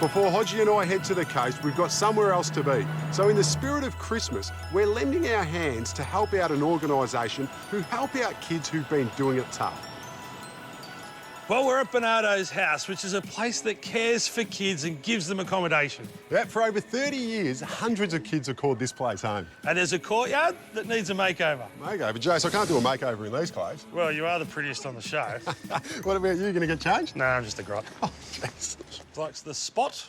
Before Hodgie and I head to the coast, we've got somewhere else to be. So in the spirit of Christmas, we're lending our hands to help out an organisation who help out kids who've been doing it tough. Well, we're at Bernardo's house, which is a place that cares for kids and gives them accommodation. Yeah, for over 30 years, hundreds of kids have called this place home. And there's a courtyard that needs a makeover. Makeover? Jace, I can't do a makeover in these clothes. Well, you are the prettiest on the show. What about you? Going to get changed? No, I'm just a grot. Oh, jeez. Likes the spot.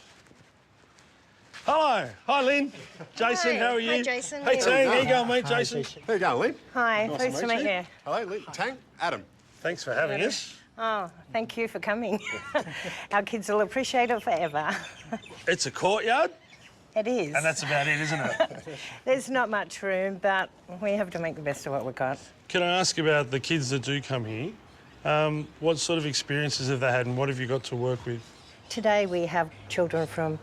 Hello. Hi, Lynn. Jason, Hi. how are you? Hi, Jason. Hey, How are team. you? Here you go, mate, Jason. There you go, Lynn. Hi, Nice pleased to meet you. Hello, Lynn. Tang, Adam. Thanks for having us. Oh, thank you for coming. Our kids will appreciate it forever. It's a courtyard, It is. and that's about it, isn't it? There's not much room, but we have to make the best of what we've got. Can I ask about the kids that do come here? What sort of experiences have they had and what have you got to work with? Today we have children from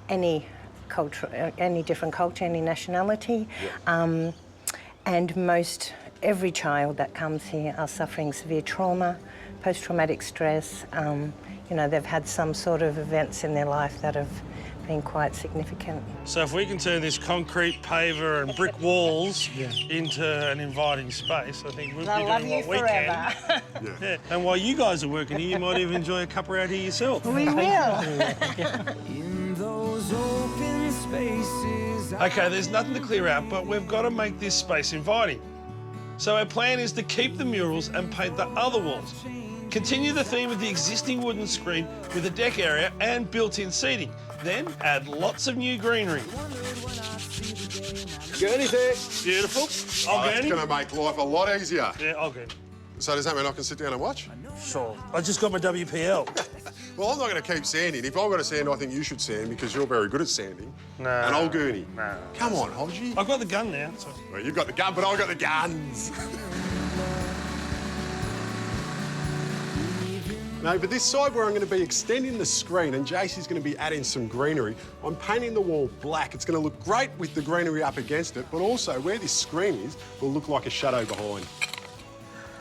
any culture, any different culture, any nationality, and every child that comes here are suffering severe trauma, post-traumatic stress. You know, they've had some sort of events in their life that have been quite significant. So if we can turn this concrete paver and brick walls into an inviting space, I think we'll They'll be love doing you what we forever. can. Yeah. And while you guys are working here, you might even enjoy a cuppa out here yourself. We will. In those open spaces. OK, there's nothing to clear out, but we've got to make this space inviting. So our plan is to keep the murals and paint the other walls. Continue the theme of the existing wooden screen with a deck area and built-in seating. Then add lots of new greenery. Gurney's there. Beautiful. Oh, I'll that's get going to make life a lot easier. Yeah, I'll get So does that mean I can sit down and watch? Sure. I just got my WPL. Well, I'm not going to keep sanding. If I've got to sand, I think you should sand because you're very good at sanding. No. And I'll gurney. No. Come on, Hodgie. I've got the gun now. So. Well, you've got the gun, but I've got the guns. No, but this side where I'm going to be extending the screen and JC's going to be adding some greenery, I'm painting the wall black. It's going to look great with the greenery up against it, but also where this screen is will look like a shadow behind.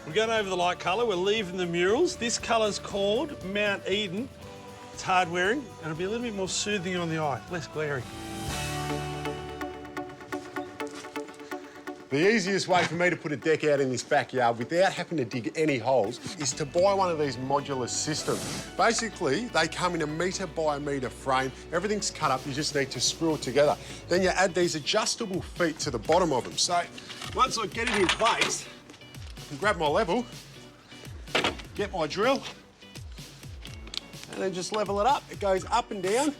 We're going over the light colour. We're leaving the murals. This colour's called Mount Eden. It's hard wearing and it'll be a little bit more soothing on the eye, less glary. The easiest way for me to put a deck out in this backyard without having to dig any holes is to buy one of these modular systems. Basically, they come in a metre by metre frame. Everything's cut up, you just need to screw it together. Then you add these adjustable feet to the bottom of them. So once I get it in place, I can grab my level, get my drill, and then just level it up. It goes up and down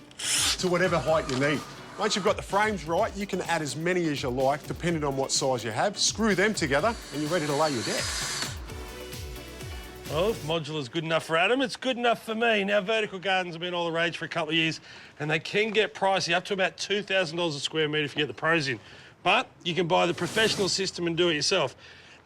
to whatever height you need. Once you've got the frames right, you can add as many as you like, depending on what size you have. Screw them together, and you're ready to lay your deck. Well, if modular's good enough for Adam, it's good enough for me. Now, vertical gardens have been all the rage for a couple of years, and they can get pricey, up to about $2,000 a square metre if you get the pros in. But you can buy the professional system and do it yourself.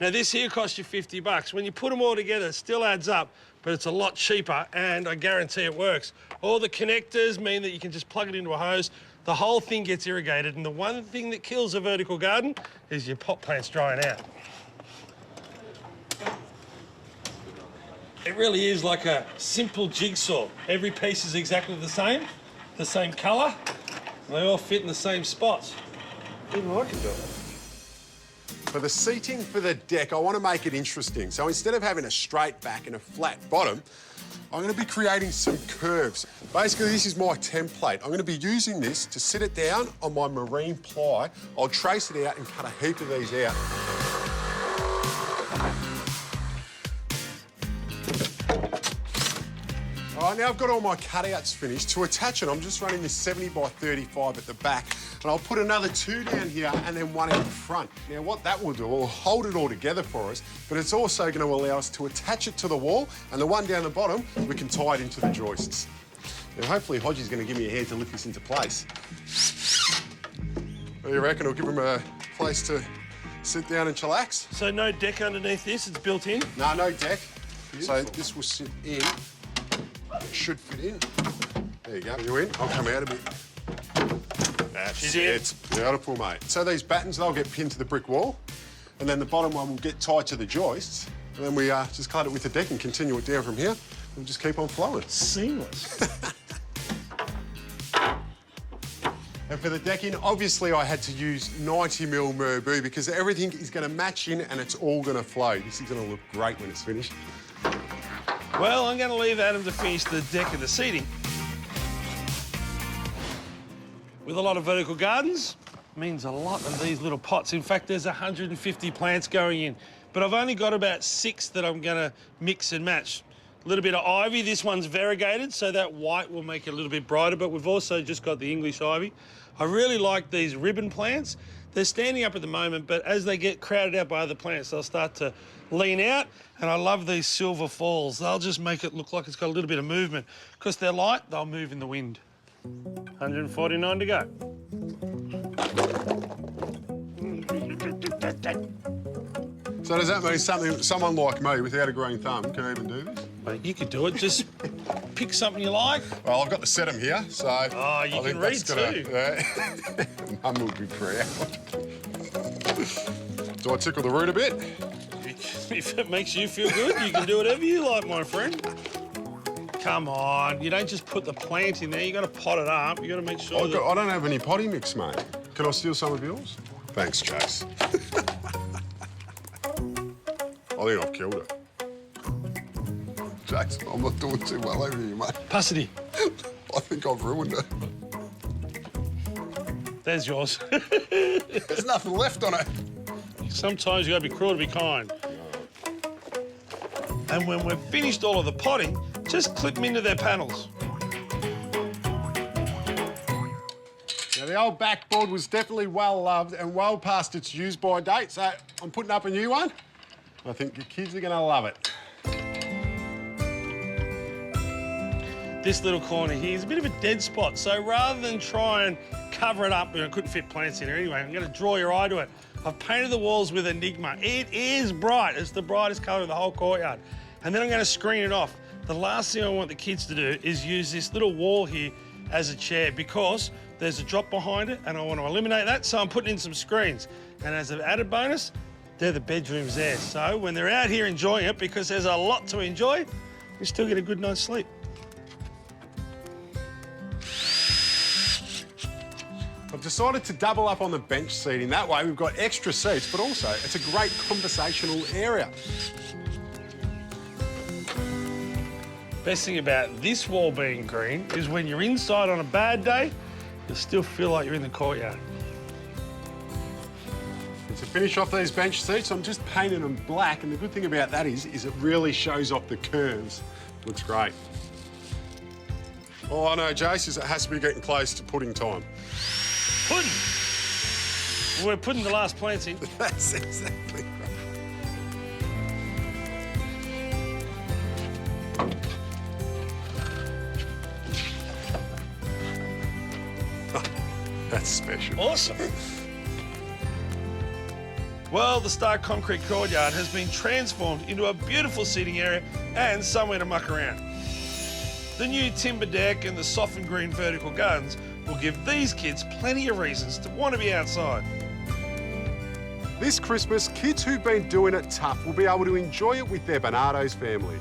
Now, this here costs you $50. When you put them all together, it still adds up, but it's a lot cheaper, and I guarantee it works. All the connectors mean that you can just plug it into a hose. The whole thing gets irrigated, and the one thing that kills a vertical garden is your pot plants drying out. It really is like a simple jigsaw. Every piece is exactly the same colour, and they all fit in the same spots. Didn't like it, though. For the seating for the deck, I want to make it interesting. So instead of having a straight back and a flat bottom, I'm going to be creating some curves. Basically, this is my template. I'm going to be using this to sit it down on my marine ply. I'll trace it out and cut a heap of these out. All right, now I've got all my cutouts finished. To attach it, I'm just running this 70 by 35 at the back, and I'll put another 2 down here and then 1 in the front. Now, what that will do, it will hold it all together for us, but it's also going to allow us to attach it to the wall, and the one down the bottom, we can tie it into the joists. Now, hopefully, Hodgie's going to give me a hand to lift this into place. What do you reckon? I'll give him a place to sit down and chillax? So no deck underneath this, it's built in? No, no deck. So this will sit in. It should fit in. There you go. Are you in? I'll come out a bit. That's it. It's beautiful, mate. So these battens, they'll get pinned to the brick wall, and then the bottom one will get tied to the joists, and then we just cut it with the deck and continue it down from here. We'll just keep on flowing. Seamless. And for the decking, obviously I had to use 90mm Merbau because everything is going to match in and it's all going to flow. This is going to look great when it's finished. Well, I'm going to leave Adam to finish the deck and the seating. With a lot of vertical gardens, means a lot of these little pots. In fact, there's 150 plants going in, but I've only got about 6 that I'm going to mix and match. A little bit of ivy. This one's variegated, so that white will make it a little bit brighter, but we've also just got the English ivy. I really like these ribbon plants. They're standing up at the moment, but as they get crowded out by other plants, they'll start to lean out, and I love these silver falls. They'll just make it look like it's got a little bit of movement. Because they're light, they'll move in the wind. 149 to go. So does that mean someone like me without a green thumb can even do this? Mate, you could do it. Just pick something you like. Well, I've got the sedum here, so... Oh, you can read too. Mum would be proud. Do I tickle the root a bit? If it makes you feel good, you can do whatever you like, my friend. Come on, you don't just put the plant in there. You got to pot it up. You got to make sure I don't have any potty mix, mate. Can I steal some of yours? Thanks, Chase. I think I've killed it. Chase, I'm not doing too well over here, mate. Passity. I think I've ruined it. There's yours. There's nothing left on it. Sometimes you got to be cruel to be kind. And when we've finished all of the potting, just clip them into their panels. Now, the old backboard was definitely well loved and well past its use-by date, so I'm putting up a new one. I think your kids are going to love it. This little corner here is a bit of a dead spot, so rather than try and cover it up, I couldn't fit plants in here anyway, I'm going to draw your eye to it. I've painted the walls with Enigma. It is bright. It's the brightest colour of the whole courtyard. And then I'm going to screen it off. The last thing I want the kids to do is use this little wall here as a chair because there's a drop behind it and I want to eliminate that, so I'm putting in some screens. And as an added bonus, they're the bedrooms there. So when they're out here enjoying it, because there's a lot to enjoy, we still get a good night's sleep. I've decided to double up on the bench seating. That way we've got extra seats, but also it's a great conversational area. Best thing about this wall being green is when you're inside on a bad day, you'll still feel like you're in the courtyard. And to finish off these bench seats, I'm just painting them black, and the good thing about that is it really shows off the curves. Looks great. All I know, Jace, is it has to be getting close to pudding time. Pudding! We're putting the last plants in. That's exactly right. That's special. Awesome. Well, the Star Concrete Courtyard has been transformed into a beautiful seating area and somewhere to muck around. The new timber deck and the softened green vertical gardens will give these kids plenty of reasons to want to be outside. This Christmas, kids who've been doing it tough will be able to enjoy it with their Bernardo's family.